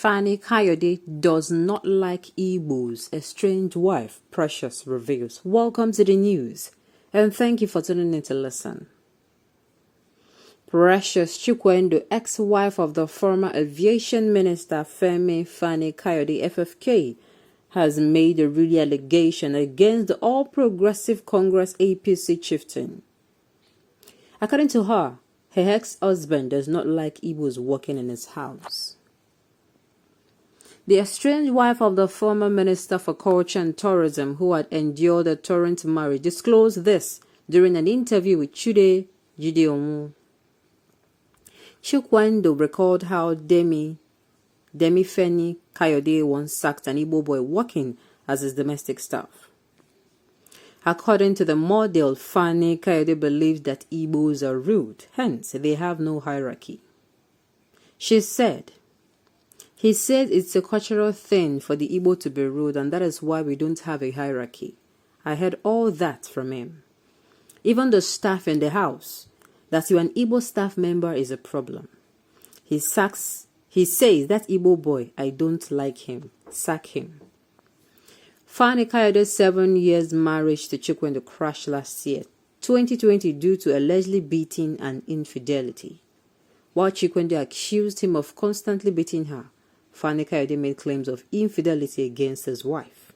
Fanny Kayode does not like Igbos, estranged wife, Precious reveals. Welcome to the news, and thank you for tuning in to listen. Precious Chukwendo, ex-wife of the former aviation minister Fanny Kayode Ffk, has made a real allegation against the All Progressive Congress APC chieftain. According to her ex-husband does not like Igbos working in his house. The estranged wife of the former Minister for Culture and Tourism, who had endured a torrent marriage, disclosed this during an interview with Chude Gideon. Chukwendo recalled how Demi Fanny Kayode once sacked an Igbo boy working as his domestic staff. According to the model, Fanny Kayode believes that Igbos are rude, hence they have no hierarchy. She said, "He said it's a cultural thing for the Igbo to be rude, and that is why we don't have a hierarchy. I heard all that from him. Even the staff in the house, that you're an Igbo staff member is a problem. He says, that Igbo boy, I don't like him. Sack him." Fanny Kayode's 7 years marriage to Chukwendo crashed last year, 2020, due to allegedly beating and infidelity. While Chukwendo accused him of constantly beating her, Fanny Kayode made claims of infidelity against his wife.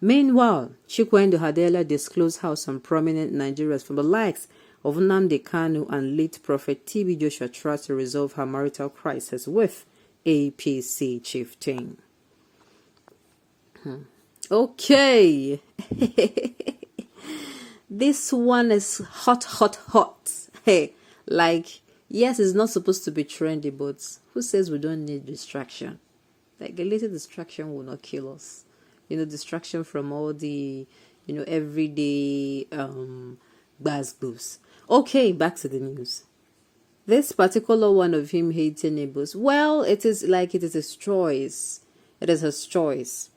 Meanwhile, Chukwendo had earlier disclosed how some prominent Nigerians from the likes of Nnamdi Kanu and late Prophet TB Joshua tried to resolve her marital crisis with APC chieftain. Okay. This one is hot. Hey, like, yes, it's not supposed to be trendy, but who says we don't need distraction? Like, a little distraction will not kill us. Distraction from all the, everyday buzz. Okay, back to the news. This particular one of him hating neighbors, well, it is his choice. It is his choice.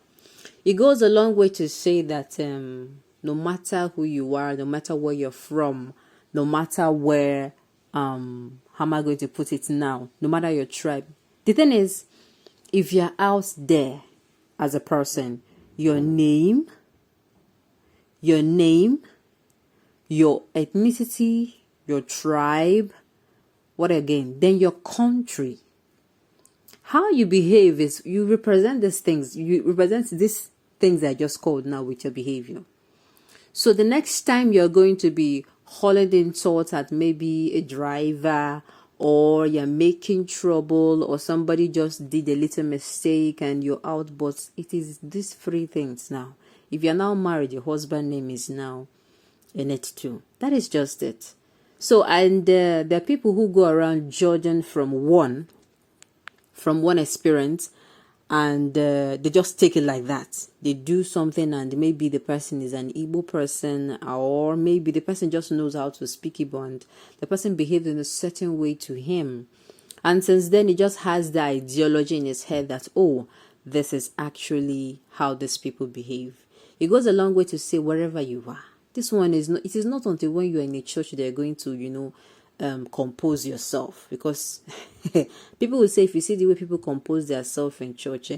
It goes a long way to say that no matter who you are, no matter where you're from, no matter where, how am I going to put it now, no matter your tribe. The thing is, if you're out there as a person, your name, your ethnicity, your tribe, then your country. How you behave is you represent these things. You represent these things I just called now with your behavior. So the next time you're going to be hauling insults at maybe a driver, or you're making trouble, or somebody just did a little mistake and you're out, but it is these three things now. If you're now married, your husband's name is now in it too. That is just it. So, and there are people who go around judging from one experience, and they just take it like that. They do something and maybe the person is an Igbo person, or maybe the person just knows how to speak Igbo and the person behaved in a certain way to him. And since then, he just has the ideology in his head that, oh, this is actually how these people behave. It goes a long way to say wherever you are. This one is not, it is not until when you are in a church they're going to, compose yourself, because people will say, if you see the way people compose themselves in church,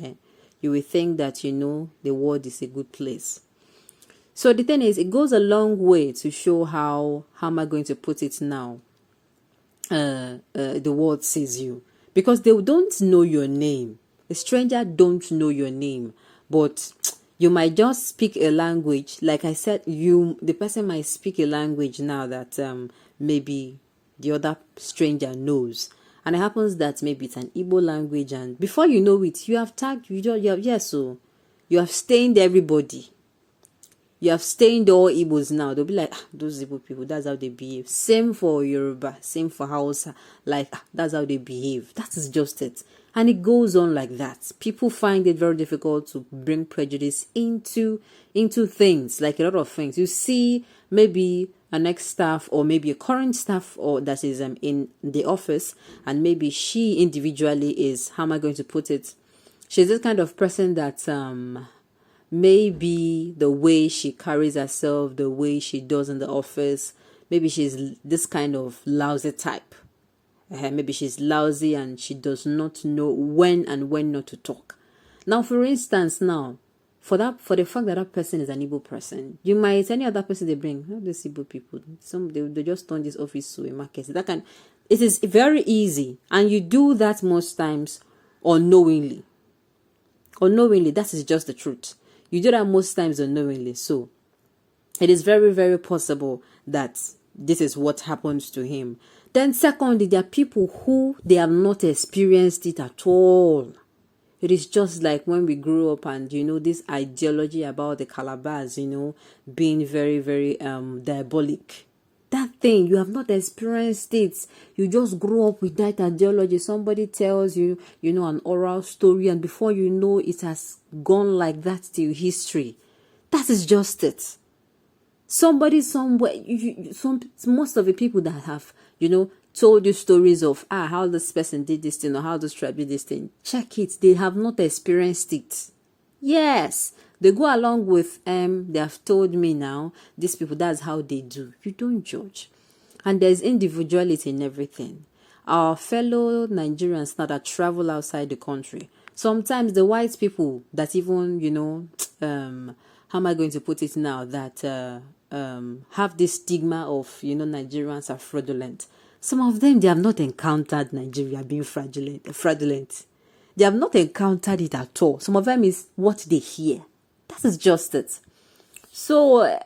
you will think that the world is a good place. So the thing is, it goes a long way to show how am I going to put it now, the world sees you, because they don't know your name. A stranger don't know your name, but you might just speak a language. Like I said, the person might speak a language now that maybe the other stranger knows, and it happens that maybe it's an Igbo language, and before you know it, you have tagged, so you have stained everybody. You have stained all Igbos now. They'll be like, those Igbo people, that's how they behave. Same for Yoruba, same for Hausa, that's how they behave. That is just it. And it goes on like that. People find it very difficult to bring prejudice into things, like a lot of things. You see maybe an ex-staff or maybe a current staff or that is in the office, and maybe she individually is, how am I going to put it? She's this kind of person that maybe the way she carries herself, the way she does in the office, maybe she's this kind of lousy type. Maybe she's lousy and she does not know when and when not to talk. Now, for instance, for the fact that that person is an Igbo person, you might any other person they bring, not these Igbo people. They just turn this office to a market. It is very easy, and you do that most times unknowingly. Unknowingly, that is just the truth. You do that most times unknowingly. So it is very, very possible that this is what happens to him. Then secondly, there are people who they have not experienced it at all. It is just like when we grew up and, this ideology about the Calabars, being very, very diabolic. That thing, you have not experienced it. You just grew up with that ideology. Somebody tells you, an oral story, and before you know, it has gone like that till history. That is just it. Somebody somewhere, most of the people that have, told you stories of how this person did this thing or how this tribe did this thing, check it. They have not experienced it. Yes, they go along with they have told me now, these people, that's how they do. You don't judge. And there's individuality in everything. Our fellow Nigerians now that travel outside the country, sometimes the white people that even, how am I going to put it now, that have this stigma of, Nigerians are fraudulent. Some of them, they have not encountered Nigeria being fraudulent. They have not encountered it at all. Some of them is what they hear. That is just it. So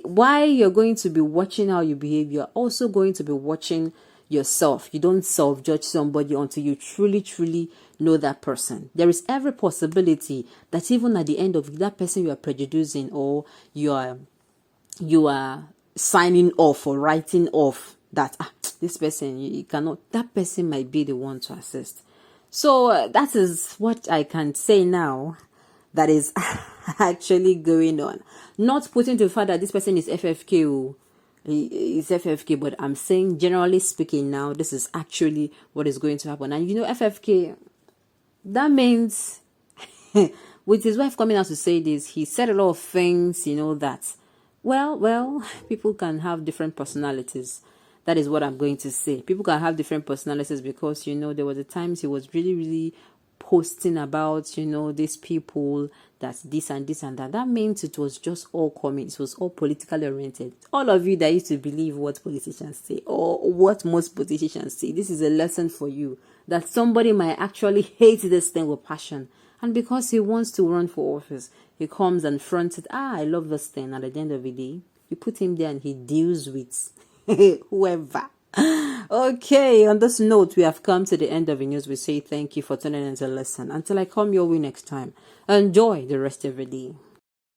while you're going to be watching how you behave, you're also going to be watching yourself. You don't self-judge somebody until you truly, truly know that person. There is every possibility that even at the end of that person you are prejudicing or you are signing off or writing off that this person, you cannot, that person might be the one to assist. So that is what I can say now that is actually going on. Not putting to the fact that this person is FFK, is FFK, but I'm saying generally speaking now, this is actually what is going to happen. And FFK, that means with his wife coming out to say this, he said a lot of things, that, well, people can have different personalities. That is what I'm going to say. People can have different personalities because, there was a times he was really, really posting about, these people, that's this and this and that. That means it was just all coming. It was all politically oriented. All of you that used to believe what politicians say or what most politicians say, this is a lesson for you that somebody might actually hate this thing with passion. And because he wants to run for office, he comes and fronts it. I love this thing. And at the end of the day, you put him there and he deals with whoever. Okay, on this note, we have come to the end of the news. We say thank you for tuning in to listen. Until I come your way next time, enjoy the rest of the day.